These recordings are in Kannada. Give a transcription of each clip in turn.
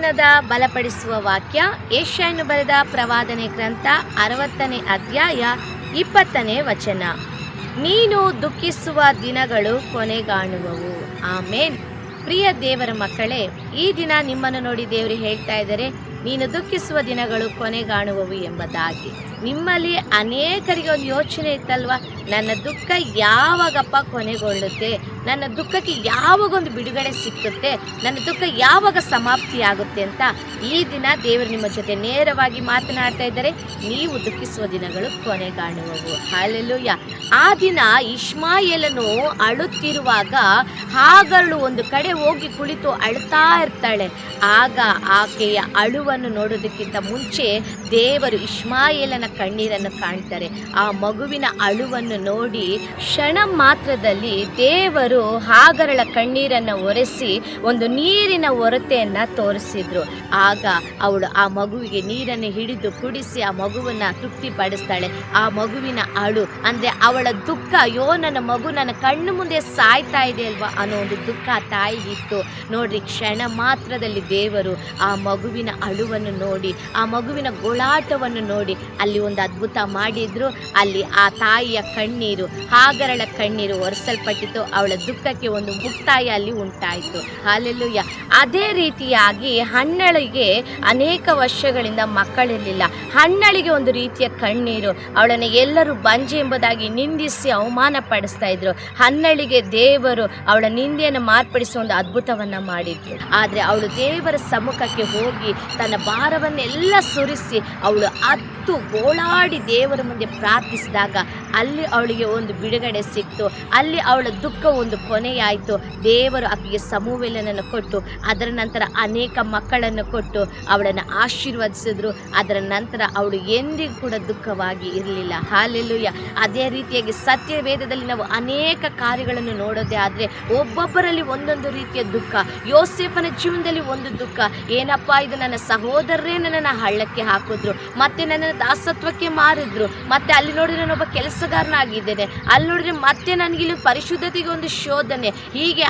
ದಿನದ ಬಲಪಡಿಸುವ ವಾಕ್ಯ ಯೆಶಾಯನು ಬರೆದ ಪ್ರವಾದನೆ ಗ್ರಂಥ 60ನೇ ಅಧ್ಯಾಯ 20ನೇ ವಚನ. ನೀನು ದುಃಖಿಸುವ ದಿನಗಳು ಕೊನೆಗಾಣುವವು. ಆಮೇನ್. ಪ್ರಿಯ ದೇವರ ಮಕ್ಕಳೇ, ಈ ದಿನ ನಿಮ್ಮನ್ನು ನೋಡಿ ದೇವರು ಹೇಳ್ತಾ ಇದ್ದಾರೆ, ನೀನು ದುಃಖಿಸುವ ದಿನಗಳು ಕೊನೆಗಾಣುವವು ಎಂಬುದಾಗಿ. ನಿಮ್ಮಲ್ಲಿ ಅನೇಕರಿಗೆ ಒಂದು ಯೋಚನೆ ಇತ್ತಲ್ವ, ನನ್ನ ದುಃಖ ಯಾವಾಗಪ್ಪ ಕೊನೆಗೊಳ್ಳುತ್ತೆ, ನನ್ನ ದುಃಖಕ್ಕೆ ಯಾವಾಗೊಂದು ಬಿಡುಗಡೆ ಸಿಕ್ಕುತ್ತೆ, ನನ್ನ ದುಃಖ ಯಾವಾಗ ಸಮಾಪ್ತಿ ಆಗುತ್ತೆ ಅಂತ ಈ ದಿನ ದೇವರು ನಿಮ್ಮ ಜೊತೆ ನೇರವಾಗಿ ಮಾತನಾಡ್ತಾ ಇದ್ದಾರೆ. ನೀವು ದುಃಖಿಸುವ ದಿನಗಳು ಕೊನೆಗಾಣುವವು. ಹಲ್ಲೆಲೂಯಾ. ಆ ದಿನ ಇಷ್ಮಾಯೇಲನು ಅಳುತ್ತಿರುವಾಗ ಹಾಗರಳು ಒಂದು ಕಡೆ ಹೋಗಿ ಕುಳಿತು ಅಳ್ತಾ ಇರ್ತಾಳೆ. ಆಗ ಆಕೆಯ ಅಳುವನ್ನು ನೋಡೋದಕ್ಕಿಂತ ಮುಂಚೆ ದೇವರು ಇಷ್ಮಾಯೇಲನ ಕಣ್ಣೀರನ್ನು ಕಾಣ್ತಾರೆ. ಆ ಮಗುವಿನ ಅಳುವನ್ನು ನೋಡಿ ಕ್ಷಣ ಮಾತ್ರದಲ್ಲಿ ದೇವರು ಹಾಗರಳ ಕಣ್ಣೀರನ್ನು ಒರೆಸಿ ಒಂದು ನೀರಿನ ಒರತೆಯನ್ನು ತೋರಿಸಿದ್ರು. ಆಗ ಅವಳು ಆ ಮಗುವಿಗೆ ನೀರನ್ನು ಹಿಡಿದು ಕುಡಿಸಿ ಆ ಮಗುವನ್ನು ತೃಪ್ತಿಪಡಿಸ್ತಾಳೆ. ಆ ಮಗುವಿನ ಅಳು ಅಂದರೆ ಅವಳ ದುಃಖ, ಅಯ್ಯೋ ನನ್ನ ಮಗು ನನ್ನ ಕಣ್ಣು ಮುಂದೆ ಸಾಯ್ತಾ ಇದೆ ಅಲ್ವಾ ಅನ್ನೋ ಒಂದು ದುಃಖ ಆ ತಾಯಿಗಿತ್ತು. ನೋಡ್ರಿ, ಕ್ಷಣ ಮಾತ್ರದಲ್ಲಿ ದೇವರು ಆ ಮಗುವಿನ ಅಳುವನ್ನು ನೋಡಿ, ಆ ಮಗುವಿನ ಗೋಳಾಟವನ್ನು ನೋಡಿ ಅಲ್ಲಿ ಒಂದು ಅದ್ಭುತ ಮಾಡಿದ್ರು. ಅಲ್ಲಿ ಆ ತಾಯಿಯ ಕಣ್ಣೀರು, ಹಾಗರಳ ಕಣ್ಣೀರು ಒರೆಸಲ್ಪಟ್ಟಿತು. ಅವಳ ದುಃಖಕ್ಕೆ ಒಂದು ಮುಕ್ತಾಯ ಅಲ್ಲಿ ಉಂಟಾಯಿತು. ಹಲ್ಲೆಲೂಯಾ. ಅದೇ ರೀತಿಯಾಗಿ ಹನ್ನಳಿಗೆ ಅನೇಕ ವರ್ಷಗಳಿಂದ ಮಕ್ಕಳಿರಲಿಲ್ಲ. ಹನ್ನಳಿಗೆ ಒಂದು ರೀತಿಯ ಕಣ್ಣೀರು, ಅವಳನ್ನು ಎಲ್ಲರೂ ಬಂಜೆ ಎಂಬುದಾಗಿ ನಿಂದಿಸಿ ಅವಮಾನ ಪಡಿಸ್ತಾ ಇದ್ರು. ಹನ್ನಳಿಗೆ ದೇವರು ಅವಳ ನಿಂದೆಯನ್ನು ಮಾರ್ಪಡಿಸುವ ಒಂದು ಅದ್ಭುತವನ್ನ ಮಾಡಿದ್ರು. ಆದರೆ ಅವಳು ದೇವರ ಸಮ್ಮುಖಕ್ಕೆ ಹೋಗಿ ತನ್ನ ಭಾರವನ್ನೆಲ್ಲ ಸುರಿಸಿ ಅವಳು ಗೋಳಾಡಿ ದೇವರ ಮುಂದೆ ಪ್ರಾರ್ಥಿಸಿದಾಗ ಅಲ್ಲಿ ಅವಳಿಗೆ ಒಂದು ಬಿಡುಗಡೆ ಸಿಕ್ತು. ಅಲ್ಲಿ ಅವಳ ದುಃಖ ಒಂದು ಕೊನೆಯಾಯಿತು. ದೇವರು ಆಕೆಗೆ ಸಮುವೇಲನನ್ನು ಕೊಟ್ಟು ಅದರ ನಂತರ ಅನೇಕ ಮಕ್ಕಳನ್ನು ಕೊಟ್ಟು ಅವಳನ್ನು ಆಶೀರ್ವದಿಸಿದ್ರು. ಅದರ ನಂತರ ಅವಳು ಎಂದಿಗೂ ಕೂಡ ದುಃಖವಾಗಿ ಇರಲಿಲ್ಲ. ಹಲ್ಲೆಲೂಯಾ. ಅದೇ ರೀತಿಯಾಗಿ ಸತ್ಯವೇದದಲ್ಲಿ ನಾವು ಅನೇಕ ಕಾರ್ಯಗಳನ್ನು ನೋಡೋದೇ ಆದರೆ ಒಬ್ಬೊಬ್ಬರಲ್ಲಿ ಒಂದೊಂದು ರೀತಿಯ ದುಃಖ. ಯೋಸೇಫನ ಜೀವನದಲ್ಲಿ ಒಂದು ದುಃಖ, ಏನಪ್ಪ ಇದು ನನ್ನ ಸಹೋದರರೇ ನನ್ನನ್ನು ಹಳ್ಳಕ್ಕೆ ಹಾಕಿದ್ರು, ಮತ್ತೆ ನನ್ನ ದಾಸತ್ವಕ್ಕೆ ಮಾರಿದ್ರು, ಮತ್ತೆ ಅಲ್ಲಿ ನೋಡಿದ್ರೆ ನಾನೊಬ್ಬ ಕೆಲಸಗಾರನಾಗಿದ್ದೇನೆ, ಅಲ್ಲಿ ನೋಡಿದ್ರೆ ಮತ್ತೆ ನನಗಿಲ್ಲಿ ಪರಿಶುದ್ಧತೆಗೆ ಒಂದು ಶೋಧನೆ, ಹೀಗೆ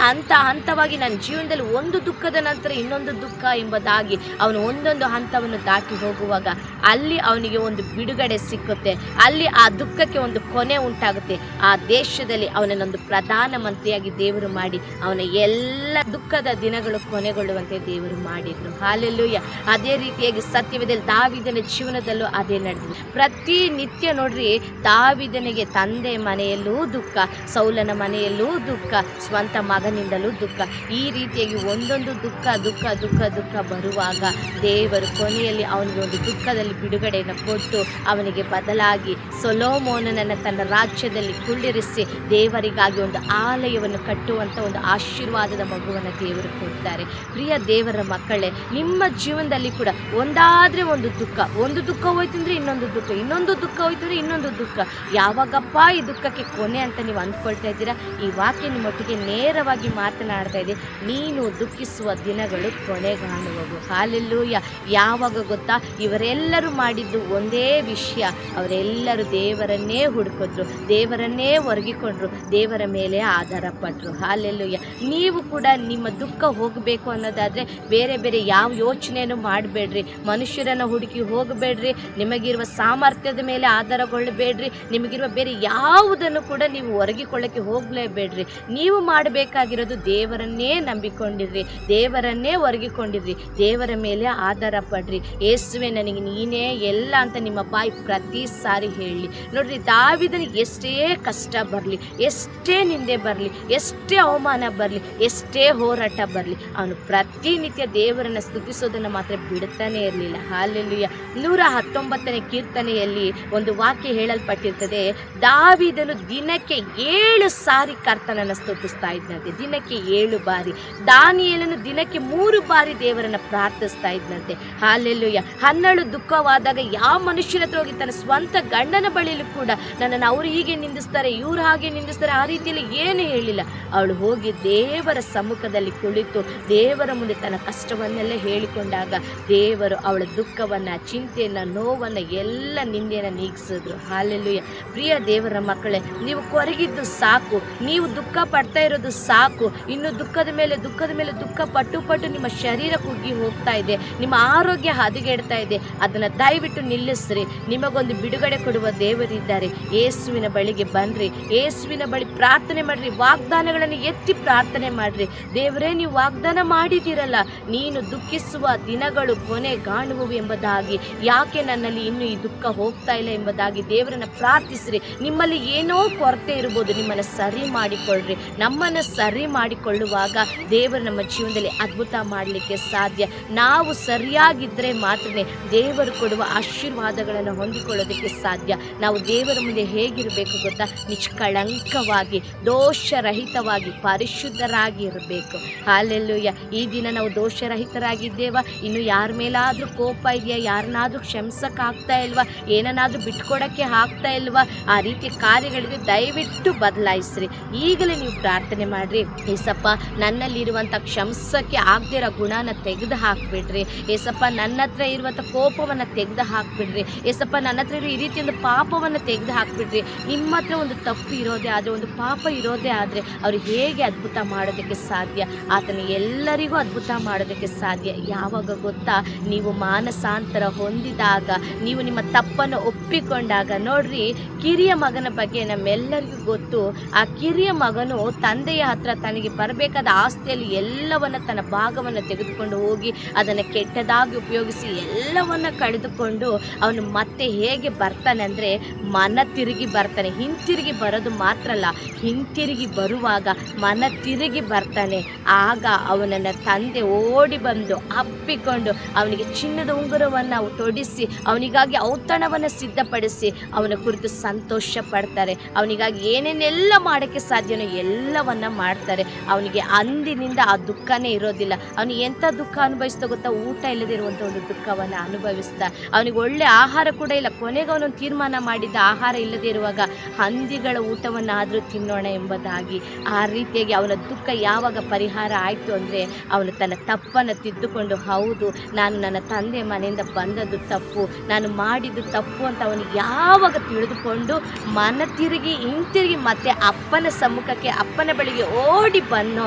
ಹಂತವಾಗಿ ನನ್ನ ಜೀವನದಲ್ಲಿ ಒಂದು ದುಃಖದ ನಂತರ ಇನ್ನೊಂದು ದುಃಖ ಎಂಬುದಾಗಿ ಅವನು ಒಂದೊಂದು ಹಂತವನ್ನು ದಾಟಿ ಹೋಗುವಾಗ ಅಲ್ಲಿ ಅವನಿಗೆ ಒಂದು ಬಿಡುಗಡೆ ಸಿಕ್ಕುತ್ತೆ. ಅಲ್ಲಿ ಆ ದುಃಖಕ್ಕೆ ಒಂದು ಕೊನೆ ಉಂಟಾಗುತ್ತೆ. ಆ ದೇಶದಲ್ಲಿ ಅವನನ್ನೊಂದು ಪ್ರಧಾನ ಮಂತ್ರಿಯಾಗಿ ದೇವರು ಮಾಡಿ ಅವನ ಎಲ್ಲ ದುಃಖದ ದಿನಗಳು ಕೊನೆಗೊಳ್ಳುವಂತೆ ದೇವರು ಮಾಡಿದ್ರು. ಹಲ್ಲೆಲೂಯಾ. ಅದೇ ರೀತಿಯಾಗಿ ಸತ್ಯವೇದದಲ್ಲಿ ದಾವೀದನ ಜೀವನದಲ್ಲೂ ಅದೇ ನಡೆದಿದೆ. ಪ್ರತಿನಿತ್ಯ ನೋಡ್ರಿ, ದಾವೀದನಿಗೆ ತಂದೆ ಮನೆಯಲ್ಲೂ ದುಃಖ, ಸೌಲನ ಮನೆಯಲ್ಲೂ ದುಃಖ, ಸ್ವಂತ ಮಗನಿಂದಲೂ ದುಃಖ, ಈ ರೀತಿಯಾಗಿ ಒಂದೊಂದು ದುಃಖ ದುಃಖ ದುಃಖ ದುಃಖ ಬರುವಾಗ ದೇವರು ಕೊನೆಯಲ್ಲಿ ಅವನಿಗೆ ಒಂದು ದುಃಖದಲ್ಲಿ ಬಿಡುಗಡೆಯನ್ನು ಕೊಟ್ಟು ಅವನಿಗೆ ಬದಲಾಗಿ ಸೊಲೊಮೋನನನ್ನು ತನ್ನ ರಾಜ್ಯದಲ್ಲಿ ಕುಳ್ಳಿರಿಸಿ ದೇವರಿಗಾಗಿ ಒಂದು ಆಲಯವನ್ನು ಕಟ್ಟುವಂಥ ಒಂದು ಆಶೀರ್ವಾದದ ಮಗುವನ್ನು ದೇವರು ಕೊಡ್ತಾರೆ. ಪ್ರಿಯ ದೇವರ ಮಕ್ಕಳೇ, ನಿಮ್ಮ ಜೀವನದಲ್ಲಿ ಕೂಡ ಒಂದಾದರೆ ಒಂದು ದುಃಖ ಹೋಯ್ತು ಅಂದರೆ ಇನ್ನೊಂದು ದುಃಖ, ಇನ್ನೊಂದು ದುಃಖ ಹೋಯ್ತು ಅಂದರೆ ಇನ್ನೊಂದು ದುಃಖ. ಯಾವಾಗಪ್ಪ ಈ ದುಃಖಕ್ಕೆ ಕೊನೆ ಅಂತ ನೀವು ಅಂದ್ಕೊಳ್ತಾ ಇದ್ದೀರಾ? ಈ ವಾಕ್ಯ ನಿಮ್ಮೊಟ್ಟಿಗೆ ನೇರವಾಗಿ ಮಾತನಾಡ್ತಾ ಇದೆ. ನೀನು ದುಃಖಿಸುವ ದಿನಗಳು ಕೊನೆಗಾಣುವವು. ಹಲ್ಲೆಲೂಯಾ. ಯಾವಾಗ ಗೊತ್ತಾ? ಇವರೆಲ್ಲರೂ ಮಾಡಿದ್ದು ಒಂದೇ ವಿಷಯ, ಅವರೆಲ್ಲರೂ ದೇವರನ್ನೇ ಹುಡುಕಿದ್ರು, ದೇವರನ್ನೇ ಒರಗಿಕೊಂಡ್ರು, ದೇವರ ಮೇಲೆ ಆಧಾರ ಪಟ್ಟರು. ಹಲ್ಲೆಲೂಯಾ. ನೀವು ಕೂಡ ನಿಮ್ಮ ದುಃಖ ಹೋಗಬೇಕು ಅನ್ನೋದಾದರೆ ಬೇರೆ ಯಾವ ಯೋಚನೆಯನ್ನು ಮಾಡಬೇಡ್ರಿ, ಮನುಷ್ಯರನ್ನು ಹುಡುಕಿ ಹೋಗಬೇಡ್ರಿ, ನಿಮಗಿರುವ ಸಾಮರ್ಥ್ಯದ ಮೇಲೆ ಆಧಾರಗೊಳ್ಳಬೇಡ್ರಿ, ನಿಮಗಿರುವ ಬೇರೆ ಯಾವುದನ್ನು ಕೂಡ ನೀವು ಒರಗಿಕೊಳ್ಳಕ್ಕೆ ಹೋಗಲೇಬೇಡ್ರಿ. ನೀವು ಮಾಡಬೇಕಾಗಿರೋದು ದೇವರನ್ನೇ ನಂಬಿಕೊಂಡಿರ್ರಿ, ದೇವರನ್ನೇ ಒರಗಿಕೊಂಡಿರ್ರಿ, ದೇವರ ಮೇಲೆ ಆಧಾರ ಪಡ್ರಿ. ಯೇಸುವೆ ನನಗೆ ನೀನೇ ಎಲ್ಲ ಅಂತ ನಿಮ್ಮ ಬಾಯಿ ಪ್ರತಿ ಸಾರಿ ಹೇಳಿ. ನೋಡ್ರಿ, ದಾವೀದನಿಗೆ ಎಷ್ಟೇ ಕಷ್ಟ ಬರಲಿ, ಎಷ್ಟೇ ನಿಂದೆ ಬರಲಿ, ಎಷ್ಟೇ ಅವಮಾನ ಬರಲಿ, ಎಷ್ಟೇ ಹೋರಾಟ ಬರಲಿ, ಅವನು ಪ್ರತಿನಿತ್ಯ ದೇವರನ್ನು ಸ್ತುತಿಸೋದನ್ನು ಮಾತ್ರ ಬಿಡುತ್ತಾನೆ ಇರಲಿಲ್ಲ. ಹಲ್ಲೆಲೂಯಾ. 119ನೇ ಕೀರ್ತನೆಯಲ್ಲಿ ಒಂದು ವಾಕ್ಯ ಹೇಳಲ್ಪಟ್ಟಿರ್ತದೆ, ದಾವೀದನು ದಿನಕ್ಕೆ 7 ಸಾರಿ ಕರ್ತನನ್ನು ಸ್ತುತಿಸ್ತಾ ಇದ್ದಂತೆ, ದಿನಕ್ಕೆ 7 ಬಾರಿ. ದಾನಿಯೇಲನು ದಿನಕ್ಕೆ 3 ಬಾರಿ ದೇವರನ್ನು ಪ್ರಾರ್ಥಿಸ್ತಾ ಇದ್ದಂತೆ. ಹಲ್ಲೆಲೂಯಾ. ಹನ್ನಳು ದುಃಖವಾದಾಗ ಯಾವ ಮನುಷ್ಯರ ಹತ್ರ ಹೋಗಿ ತನ್ನ ಸ್ವಂತ ಗಂಡನ ಬಳಿಯಲು ಕೂಡ ನನ್ನನ್ನು ಅವರು ಹೀಗೆ ನಿಂದಿಸ್ತಾರೆ, ಇವರು ಹಾಗೆ ನಿಂದಿಸ್ತಾರೆ, ಆ ರೀತಿಯಲ್ಲಿ ಏನು ಹೇಳಿಲ್ಲ. ಅವಳು ಹೋಗಿ ದೇವರ ಸಮ್ಮುಖದಲ್ಲಿ ಕುಳಿತು ದೇವರ ಮುಂದೆ ತನ್ನ ಕಷ್ಟವನ್ನೆಲ್ಲ ಹೇಳಿಕೊಂಡಾಗ ದೇವರು ಅವಳ ದುಃಖವನ್ನು, ಚಿಂತೆಯನ್ನು, ನೋವನ್ನು, ಎಲ್ಲ ನಿಂದೆಯನ್ನು ನೀಗಿಸಿದ್ರು. ಹಲ್ಲೆಲೂಯಾ. ಪ್ರಿಯ ದೇವರ ಮಕ್ಕಳೇ, ನೀವು ಕೊರಗಿದ್ದು ಸಾಕು, ನೀವು ದುಃಖ ಪಡ್ತಾ ಇರೋದು ಸಾಕು. ಇನ್ನು ದುಃಖದ ಮೇಲೆ ದುಃಖ ಪಟ್ಟು ನಿಮ್ಮ ಶರೀರ ಕುಗ್ಗಿ ಹೋಗ್ತಾ ಇದೆ, ನಿಮ್ಮ ಆರೋಗ್ಯ ಹದಗೆಡ್ತಾ ಇದೆ. ಅದನ್ನು ದಯವಿಟ್ಟು ನಿಲ್ಲಿಸ್ರಿ. ನಿಮಗೊಂದು ಬಿಡುಗಡೆ ಕೊಡುವ ದೇವರಿದ್ದಾರೆ. ಯೇಸುವಿನ ಬಳಿಗೆ ಬನ್ನಿರಿ, ಯೇಸುವಿನ ಬಳಿ ಪ್ರಾರ್ಥನೆ ಮಾಡ್ರಿ, ವಾಗ್ದಾನಗಳನ್ನು ಎತ್ತಿ ಪ್ರಾರ್ಥನೆ ಮಾಡ್ರಿ. ದೇವರೇ, ನೀವು ವಾಗ್ದಾನ ಮಾಡಿದ್ದೀರಲ್ಲ, ನೀನು ದುಃಖಿಸುವ ದಿನಗಳು ಕೊನೆಗಾಣುವವು ಎಂಬುದಾಗಿ, ಯಾಕೆ ನನ್ನಲ್ಲಿ ಇನ್ನೂ ಈ ದುಃಖ ಹೋಗ್ತಾ ಇಲ್ಲ ಎಂಬುದಾಗಿ ದೇವರನ್ನ ಪ್ರಾರ್ಥಿಸ್ರಿ. ನಿಮ್ಮಲ್ಲಿ ಏನೋ ಕೊರತೆ ಇರ್ಬೋದು, ನಿಮ್ಮನ್ನು ಸರಿ ಮಾಡಿಕೊಳ್ಳ್ರಿ. ನಮ್ಮನ್ನು ಸರಿ ಮಾಡಿಕೊಳ್ಳುವಾಗ ದೇವರು ನಮ್ಮ ಜೀವನದಲ್ಲಿ ಅದ್ಭುತ ಮಾಡಲಿಕ್ಕೆ ಸಾಧ್ಯ. ನಾವು ಸರಿಯಾಗಿದ್ದರೆ ಮಾತ್ರನೇ ದೇವರು ಕೊಡುವ ಆಶೀರ್ವಾದಗಳನ್ನು ಹೊಂದಿಕೊಳ್ಳೋದಕ್ಕೆ ಸಾಧ್ಯ. ನಾವು ದೇವರ ಮುಂದೆ ಹೇಗಿರಬೇಕು ಗೊತ್ತಾ? ನಿಷ್ಕಳಂಕವಾಗಿ, ದೋಷರಹಿತವಾಗಿ, ಪರಿಶುದ್ಧರಾಗಿ ಇರಬೇಕು. ಹಾಲೆಲ್ಲೂಯ್ಯ. ಈ ದಿನ ನಾವು ದೋಷರಹಿತರಾಗಿದ್ದೇವಾ? ಇನ್ನು ಯಾರ ಮೇಲಾದರೂ ಕೋಪ ಇದೆಯಾ? ಯಾರನ್ನಾದ್ರೂ ಕ್ಷಮಿಸೋಕ್ಕಾಗ್ತಾ ಇಲ್ವಾ? ಏನನ್ನಾದ್ರೂ ಬಿಟ್ಕೊಡೋಕ್ಕೆ ಆಗ್ತಾ ಇಲ್ವಾ? ಆ ರೀತಿ ಕಾರ್ಯಗಳಿಗೆ ದಯವಿಟ್ಟು ಬದಲಾಯಿಸ್ರಿ. ಈಗಲೇ ನೀವು ಪ್ರಾರ್ಥನೆ ಮಾಡಿರಿ, ಏಸಪ್ಪ ನನ್ನಲ್ಲಿರುವಂಥ ಕ್ಷಮಿಸೋಕ್ಕೆ ಆಗದಿರೋ ಗುಣನ ತೆಗೆದು ಹಾಕ್ಬಿಡ್ರಿ. ಏಸಪ್ಪ ನನ್ನ ಹತ್ರ ಇರುವಂಥ ಕೋಪವನ್ನು ತೆಗೆದು ಹಾಕ್ಬಿಡ್ರಿ. ಏಸಪ್ಪ ನನ್ನ ಹತ್ರ ಇರೋ ಈ ರೀತಿಯೊಂದು ಪಾಪವನ್ನು ತೆಗೆದು ಹಾಕ್ಬಿಡ್ರಿ. ನಿಮ್ಮ ಹತ್ರ ಒಂದು ತಪ್ಪು ಇರೋದೇ ಆದರೆ, ಒಂದು ಪಾಪ ಇರೋದೇ ಆದರೆ ಅವರು ಹೇಗೆ ಅದ್ಭುತ ಮಾಡೋದಕ್ಕೆ ಸಾಧ್ಯ? ಆತನ ಎಲ್ಲರಿಗೂ ಅದ್ಭುತ ಮಾಡೋದಕ್ಕೆ ಸಾಧ್ಯ. ಯಾವಾಗ ಗೊತ್ತಾ? ನೀವು ಮಾನಸಾಂತರ ಹೊಂದಿದಾಗ, ನೀವು ನಿಮ್ಮ ತಪ್ಪನ್ನು ಒಪ್ಪಿಕೊಂಡಾಗ. ನೋಡ್ರಿ, ಕಿರಿಯ ಮಗನ ಬಗ್ಗೆ ನಮ್ಮೆಲ್ಲರಿಗೂ ಗೊತ್ತು. ಆ ಕಿರಿಯ ಮಗನು ತಂದೆಯ ಹತ್ರ ತನಗೆ ಬರಬೇಕಾದ ಆಸ್ತಿಯಲ್ಲಿ ಎಲ್ಲವನ್ನ, ತನ್ನ ಭಾಗವನ್ನು ತೆಗೆದುಕೊಂಡು ಹೋಗಿ ಅದನ್ನು ಕೆಟ್ಟದಾಗಿ ಉಪಯೋಗಿಸಿ ಎಲ್ಲವನ್ನ ಕಳೆದುಕೊಂಡು ಅವನು ಮತ್ತೆ ಹೇಗೆ ಬರ್ತಾನೆ ಅಂದರೆ, ಮನ ತಿರುಗಿ ಬರ್ತಾನೆ. ಹಿಂತಿರುಗಿ ಬರೋದು ಮಾತ್ರ ಅಲ್ಲ, ಹಿಂತಿರುಗಿ ಬರುವಾಗ ಮನ ತಿರುಗಿ ಬರ್ತಾನೆ. ಆಗ ಅವನನ್ನು ತಂದೆ ಓಡಿ ಬಂದು ಅಪ್ಪಿಕೊಂಡು ಅವನಿಗೆ ಚಿನ್ನದ ಉಂಗುರವನ್ನು ತೊಡಿಸಿ ಅವನಿಗಾಗಿ ಔತಣವನ್ನು ಸಿದ್ಧಪಡಿಸಿ ಅವನ ಕುರಿತು ಸಂತೋಷ ಪಡ್ತಾರೆ. ಅವನಿಗಾಗಿ ಏನೇನೆಲ್ಲ ಮಾಡೋಕ್ಕೆ ಸಾಧ್ಯನೋ ಎಲ್ಲವನ್ನ ಮಾಡ್ತಾರೆ. ಅವನಿಗೆ ಅಂದಿನಿಂದ ಆ ದುಃಖನೇ ಇರೋದಿಲ್ಲ. ಅವನಿಗೆ ಎಂಥ ದುಃಖ ಅನುಭವಿಸ್ತಾ ಗೊತ್ತಾ? ಊಟ ಇಲ್ಲದಿರುವಂಥ ಒಂದು ದುಃಖವನ್ನು ಅನುಭವಿಸ್ತಾ. ಅವನಿಗೆ ಒಳ್ಳೆ ಆಹಾರ ಕೂಡ ಇಲ್ಲ. ಕೊನೆಗೆ ಅವನೊಂದು ತೀರ್ಮಾನ ಮಾಡಿದ್ದ, ಆಹಾರ ಇಲ್ಲದೇ ಇರುವಾಗ ಹಂದಿಗಳ ಊಟವನ್ನಾದರೂ ತಿನ್ನೋಣ ಎಂಬುದಾಗಿ. ಆ ರೀತಿಯಾಗಿ ಅವನ ದುಃಖ ಯಾವಾಗ ಪರಿಹಾರ ಆಯಿತು ಅಂದರೆ, ಅವನು ತನ್ನ ತಪ್ಪನ್ನು ತಿದ್ದುಕೊಂಡು, ಹೌದು ನಾನು ನನ್ನ ತಂದೆ ಮನೆಯಿಂದ ಬಂದದ್ದು ತಪ್ಪು, ನಾನು ಮಾಡಿದ್ದು ತಪ್ಪು ಅಂತ ಅವನಿಗೆ ಯಾವಾಗ ತಿಳಿದುಕೊಂಡು ಮನ ತಿರುಗಿ ಹಿಂತಿರುಗಿ ಮತ್ತೆ ಅಪ್ಪನ ಸಮ್ಮುಖಕ್ಕೆ, ಅಪ್ಪನ ಬಳಿಗೆ ಓಡಿ ಬನ್ನೋ,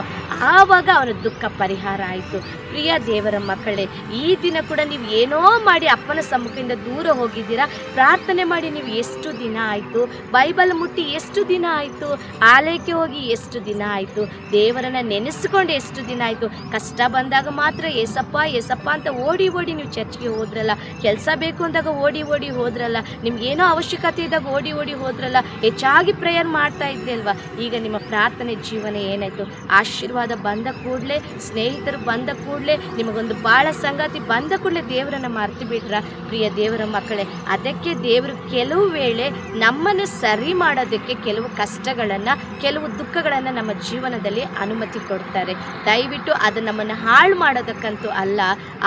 ಆವಾಗ ಅವನ ದುಃಖ ಪರಿಹಾರ ಆಯಿತು. ಪ್ರಿಯ ದೇವರ ಮಕ್ಕಳೇ, ಈ ದಿನ ಕೂಡ ನೀವು ಏನೋ ಮಾಡಿ ಅಪ್ಪನ ಸಮ್ಮುಖದಿಂದ ದೂರ ಹೋಗಿದ್ದೀರಾ. ಪ್ರಾರ್ಥನೆ ಮಾಡಿ ನೀವು ಎಷ್ಟು ದಿನ ಆಯಿತು? ಬೈಬಲ್ ಮುಟ್ಟಿ ಎಷ್ಟು ದಿನ ಆಯಿತು? ಆಲಯಕ್ಕೆ ಹೋಗಿ ಎಷ್ಟು ದಿನ ಆಯಿತು? ದೇವರನ್ನು ನೆನೆಸ್ಕೊಂಡು ಎಷ್ಟು ದಿನ ಆಯಿತು? ಕಷ್ಟ ಬಂದಾಗ ಮಾತ್ರ ಏಸಪ್ಪ ಏಸಪ್ಪ ಅಂತ ಓಡಿ ನೀವು ಚರ್ಚ್ಗೆ ಹೋದ್ರಲ್ಲ. ಕೆಲಸ ಬೇಕು ಅಂದಾಗ ಓಡಿ ಹೋದ್ರಲ್ಲ. ನಿಮ್ಗೇನೋ ಅವಶ್ಯಕತೆ ಇದ್ದಾಗ ಓಡಿ ಹೋದ್ರಲ್ಲ. ಹೆಚ್ಚಾಗಿ ಪ್ರೇಯರ್ ಮಾಡ್ತಾ ಇದ್ರಿ ಅಲ್ವಾ? ಈಗ ನಿಮ್ಮ ಪ್ರಾರ್ಥನೆ ಜೀವನ ಏನಾಯಿತು? ಆಶೀರ್ವಾದ ಬಂದ ಕೂಡಲೇ, ಸ್ನೇಹಿತರು ಬಂದ ಕೂಡಲೇ, ನಿಮಗೊಂದು ಬಾಳ ಸಂಗಾತಿ ಬಂದ ಕೂಡಲೇ ದೇವರನ್ನು ಮರ್ತು ಬಿಟ್ರ? ಪ್ರಿಯ ದೇವರ ಮಕ್ಕಳೇ, ಅದಕ್ಕೆ ದೇವರು ಕೆಲವು ವೇಳೆ ನಮ್ಮನ್ನು ಸರಿ ಮಾಡೋದಕ್ಕೆ ಕೆಲವು ಕಷ್ಟಗಳನ್ನು, ಕೆಲವು ದುಃಖಗಳನ್ನು ನಮ್ಮ ಜೀವನದಲ್ಲಿ ಅನುಮತಿ ಕೊಡ್ತಾರೆ. ದಯವಿಟ್ಟು ಅದು ನಮ್ಮನ್ನು ಹಾಳು ಮಾಡೋದಕ್ಕಂತೂ ಅಲ್ಲ.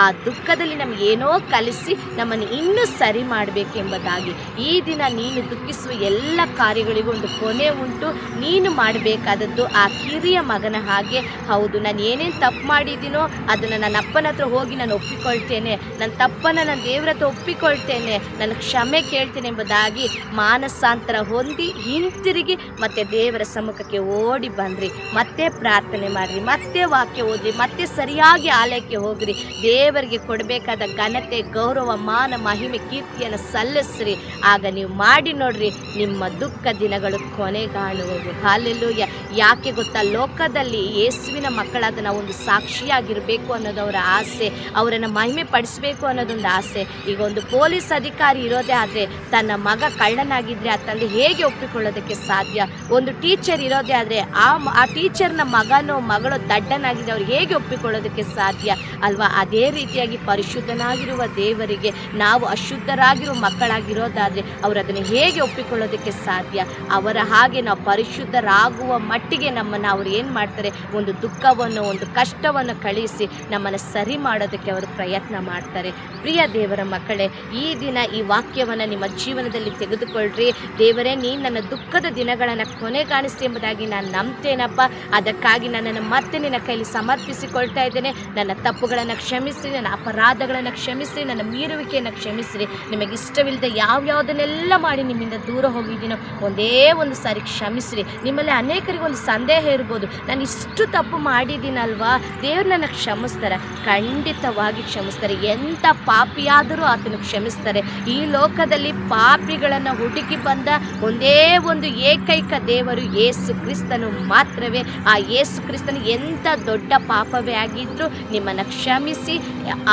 ಆ ದುಃಖದಲ್ಲಿ ನಮಗೇನೋ ಕಲಿಸಿ ನಮ್ಮನ್ನು ಇನ್ನೂ ಸರಿ ಮಾಡಬೇಕೆಂಬುದಾಗಿ. ಈ ದಿನ ನೀನು ದುಃಖಿಸುವ ಎಲ್ಲ ಕಾರ್ಯಗಳಿಗೂ ಒಂದು ಕೊನೆ ಉಂಟು. ನೀನು ಮಾಡಬೇಕಾದದ್ದು ಆ ಕಿರಿಯ ಮಗನ ಹಾಗೆ, ಹೌದು ನಾನು ಏನೇನು ತಪ್ಪು ಮಾಡಿದ್ದೀನೋ ಅದನ್ನು ನನ್ನ ಅಪ್ಪನ ಹತ್ರ ಹೋಗಿ ನಾನು ಒಪ್ಪಿಕೊಳ್ತೇನೆ, ನನ್ನ ತಪ್ಪನ್ನು ನಾನು ದೇವರ ಹತ್ರ ಒಪ್ಪಿಕೊಳ್ತೇನೆ, ನನ್ನ ಕ್ಷಮೆ ಕೇಳ್ತೇನೆ ಎಂಬುದಾಗಿ ಮಾನಸಾಂತರ ಹೊಂದಿ ಹಿಂತಿರುಗಿ ಮತ್ತೆ ದೇವರ ಸಮ್ಮುಖಕ್ಕೆ ಓಡಿ ಬನ್ನಿರಿ. ಮತ್ತೆ ಪ್ರಾರ್ಥನೆ ಮಾಡಿರಿ, ಮತ್ತೆ ವಾಕ್ಯ ಓದ್ರಿ, ಮತ್ತೆ ಸರಿಯಾಗಿ ಆಲಯಕ್ಕೆ ಹೋಗ್ರಿ. ದೇವರಿಗೆ ಕೊಡಬೇಕಾದ ಘನತೆ, ಗೌರವ, ಮಾನ, ಮಹಿಮೆ, ಕೀರ್ತಿಯನ್ನು ಸಲ್ಲಿಸ್ರಿ. ಆಗ ನೀವು ಮಾಡಿ ನೋಡ್ರಿ, ನಿಮ್ಮ ದುಃಖ ದಿನಗಳು ಕೊನೆಗಾಣುವವು. ಹಾಲೆಲ್ಲೂಯ್ಯ. ಯಾಕೆ ಗೊತ್ತಾ? ಲೋಕದಲ್ಲಿ ಯೇಸುವಿನ ಮಕ್ಕಳಾದ ನಾವು ಒಂದು ಸಾಕ್ಷಿಯಾಗಿರಬೇಕು ಅನ್ನೋದು ಅವರ ಆಸೆ, ಅವರನ್ನು ಮಹಿಮೆ ಪಡಿಸಬೇಕು ಅನ್ನೋದೊಂದು ಆಸೆ. ಈಗ ಒಂದು ಪೊಲೀಸ್ ಅಧಿಕಾರಿ ಇರೋದೇ ಆದರೆ ತನ್ನ ಮಗ ಕಳ್ಳನಾಗಿದ್ದರೆ ಆ ತಂದೆ ಹೇಗೆ ಒಪ್ಪಿಕೊಳ್ಳೋದಕ್ಕೆ ಸಾಧ್ಯ? ಒಂದು ಟೀಚರ್ ಇರೋದೇ ಆದರೆ ಆ ಟೀಚರ್ನ ಮಗನೋ ಮಗಳೋ ದಡ್ಡನಾಗಿದೆ, ಅವ್ರು ಹೇಗೆ ಒಪ್ಪಿಕೊಳ್ಳೋದಕ್ಕೆ ಸಾಧ್ಯ ಅಲ್ವಾ? ಅದೇ ರೀತಿಯಾಗಿ ಪರಿಶುದ್ಧನಾಗಿರುವ ದೇವರಿಗೆ ನಾವು ಅಶುದ್ಧರಾಗಿರುವ ಮಕ್ಕಳಾಗಿರೋದಾದರೆ ಅವರು ಅದನ್ನು ಹೇಗೆ ಒಪ್ಪಿಕೊಳ್ಳೋದಕ್ಕೆ ಸಾಧ್ಯ? ಅವರ ಹಾಗೆ ನಾವು ಪರಿಶುದ್ಧರಾಗುವ ಮಟ್ಟಿಗೆ ನಮ್ಮನ್ನು ಅವರು ಏನು ಮಾಡ್ತಾರೆ? ಒಂದು ದುಃಖವನ್ನು, ಒಂದು ಕಷ್ಟವನ್ನು ಕಳಿಸಿ ನಮ್ಮನ್ನು ಸರಿ ಮಾಡೋದಕ್ಕೆ ಅವರು ಪ್ರಯತ್ನ ಮಾಡ್ತಾರೆ. ಪ್ರಿಯ ದೇವರ ಮಕ್ಕಳೇ, ಈ ದಿನ ಈ ವಾಕ್ಯವನ್ನು ನಿಮ್ಮ ಜೀವನದಲ್ಲಿ ತೆಗೆದುಕೊಳ್ಳ್ರಿ. ದೇವರೇ, ನೀನು ನನ್ನ ದುಃಖದ ದಿನಗಳನ್ನು ಕೊನೆಗಾಣಿಸಿ ಎಂಬುದಾಗಿ ನಾನು ನಂಬ್ತೇನಪ್ಪ. ಅದಕ್ಕಾಗಿ ನನ್ನನ್ನು ಮತ್ತೆ ನಿನ್ನ ಕೈಲಿ ಸಮರ್ಪಿಸಿಕೊಳ್ತಾ ಇದ್ದೇನೆ. ನನ್ನ ತಪ್ಪುಗಳನ್ನು ಕ್ಷಮಿಸಿ, ನನ್ನ ಅಪರಾಧಗಳನ್ನು ಕ್ಷಮಿಸಿ, ನನ್ನ ಮೀರುವಿಕೆಯನ್ನು ಕ್ಷಮಿಸಿರಿ. ನಿಮಗೆ ಇಷ್ಟವಿಲ್ಲದೆ ಯಾವ್ಯಾವುದನ್ನೆಲ್ಲ ಮಾಡಿ ನಿಮ್ಮಿಂದ ನಿಮ್ಮಿಂದ ದೂರ ಹೋಗಿದ್ದೀನೋ ಒಂದೇ ಒಂದು ಸಾರಿ ಕ್ಷಮಿಸ್ರಿ. ನಿಮ್ಮಲ್ಲಿ ಅನೇಕರಿಗೆ ಒಂದು ಸಂದೇಹ ಇರ್ಬೋದು, ನಾನು ಇಷ್ಟು ತಪ್ಪು ಮಾಡಿದ್ದೀನಲ್ವಾ, ದೇವ್ರು ನನ್ನ ಕ್ಷಮಿಸ್ತಾರೆ. ಖಂಡಿತವಾಗಿ ಕ್ಷಮಿಸ್ತಾರೆ. ಎಂಥ ಪಾಪಿಯಾದರೂ ಆತನು ಕ್ಷಮಿಸ್ತಾರೆ. ಈ ಲೋಕದಲ್ಲಿ ಪಾಪಿಗಳನ್ನು ಹುಡುಕಿ ಬಂದ ಒಂದೇ ಒಂದು ಏಕೈಕ ದೇವರು ಯೇಸು ಕ್ರಿಸ್ತನು ಮಾತ್ರವೇ. ಆ ಯೇಸು ಕ್ರಿಸ್ತನು ಎಂಥ ದೊಡ್ಡ ಪಾಪವೇ ಆಗಿದ್ದರೂ ನಿಮ್ಮನ್ನು ಕ್ಷಮಿಸಿ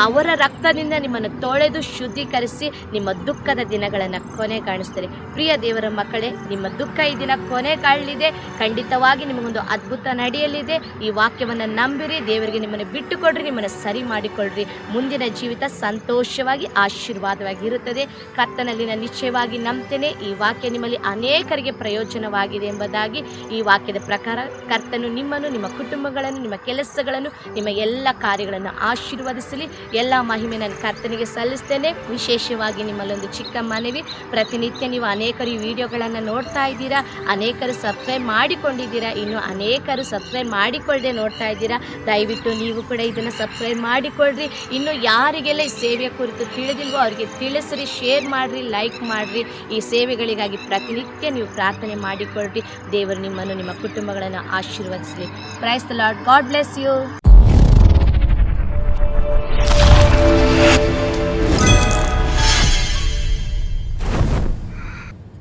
ಅವರ ರಕ್ತದಿಂದ ನಿಮ್ಮನ್ನು ತೊಳೆದು ಶುದ್ಧೀಕರಿಸಿ ನಿಮ್ಮ ದುಃಖದ ದಿನಗಳನ್ನು ಕೊನೆಗಾಣಿಸ್ತಾರೆ. ಪ್ರಿಯ ದೇವರ ಮಕ್ಕಳೇ, ನಿಮ್ಮ ದುಃಖ ಈ ದಿನ ಕೊನೆಗಾಣಲಿದೆ. ಖಂಡಿತವಾಗಿ ನಿಮಗೊಂದು ಅದ್ಭುತ ನಡೆಯಲಿದೆ. ಈ ವಾಕ್ಯವನ್ನು ನಂಬಿರಿ, ದೇವರಿಗೆ ನಿಮ್ಮನ್ನು ಬಿಟ್ಟುಕೊಡ್ರಿ, ನಿಮ್ಮನ್ನು ಸರಿ ಮಾಡಿಕೊಳ್ಳ್ರಿ. ಮುಂದಿನ ಜೀವಿತ ಸಂತೋಷವಾಗಿ ಆಶೀರ್ವಾದವಾಗಿ ಇರುತ್ತದೆ. ಕರ್ತನಲ್ಲಿ ನಾನು ನಿಶ್ಚಯವಾಗಿ ನಂಬ್ತೇನೆ. ಈ ವಾಕ್ಯ ನಿಮ್ಮಲ್ಲಿ ಅನೇಕರಿಗೆ ಪ್ರಯೋಜನವಾಗಿದೆ ಎಂಬುದಾಗಿ ಈ ವಾಕ್ಯದ ಪ್ರಕಾರ ಕರ್ತನು ನಿಮ್ಮನ್ನು, ನಿಮ್ಮ ಕುಟುಂಬಗಳನ್ನು, ನಿಮ್ಮ ಕೆಲಸಗಳನ್ನು, ನಿಮ್ಮ ಎಲ್ಲ ಕಾರ್ಯಗಳನ್ನು ಆಶೀರ್ವದಿಸಲಿ. ಎಲ್ಲ ಮಹಿಮೆ ನಾನು ಕರ್ತನಿಗೆ ಸಲ್ಲಿಸ್ತೇನೆ. ವಿಶೇಷವಾಗಿ ನಿಮ್ಮಲ್ಲೊಂದು ಚಿಕ್ಕ ಮನವಿ, ಪ್ರತಿನಿತ್ಯ ನೀವು ಅನೇಕರು ಈ ವಿಡಿಯೋಗಳನ್ನು ನೋಡ್ತಾ ಇದ್ದೀರಾ, ಅನೇಕರು ಸಬ್ಸ್ಕ್ರೈಬ್ ಮಾಡಿಕೊಂಡಿದ್ದೀರಾ, ಇನ್ನು ಅನೇಕರು ಸಬ್ಸ್ಕ್ರೈಬ್ ಮಾಡಿಕೊಳ್ಳದೆ ನೋಡ್ತಾ ಇದ್ದೀರಾ. ದಯವಿಟ್ಟು ನೀವು ಕೂಡ ಇದನ್ನು ಸಬ್ಸ್ಕ್ರೈಬ್ ಮಾಡಿಕೊಳ್ಳ್ರಿ. ಇನ್ನು ಯಾರಿಗೆಲ್ಲ ಈ ಸೇವೆಯ ಕುರಿತು ತಿಳಿದಿಲ್ವೋ ಅವರಿಗೆ ತಿಳಿಸ್ರಿ, ಶೇರ್ ಮಾಡಿರಿ, ಲೈಕ್ ಮಾಡಿರಿ. ಈ ಸೇವೆಗಳಿಗಾಗಿ ಪ್ರತಿನಿತ್ಯ ನೀವು ಪ್ರಾರ್ಥನೆ ಮಾಡಿಕೊಳ್ಳ್ರಿ. ದೇವರು ನಿಮ್ಮನ್ನು, ನಿಮ್ಮ ಕುಟುಂಬಗಳನ್ನು ಆಶೀರ್ವದಿಸಲಿ. Praise the Lord. God bless you.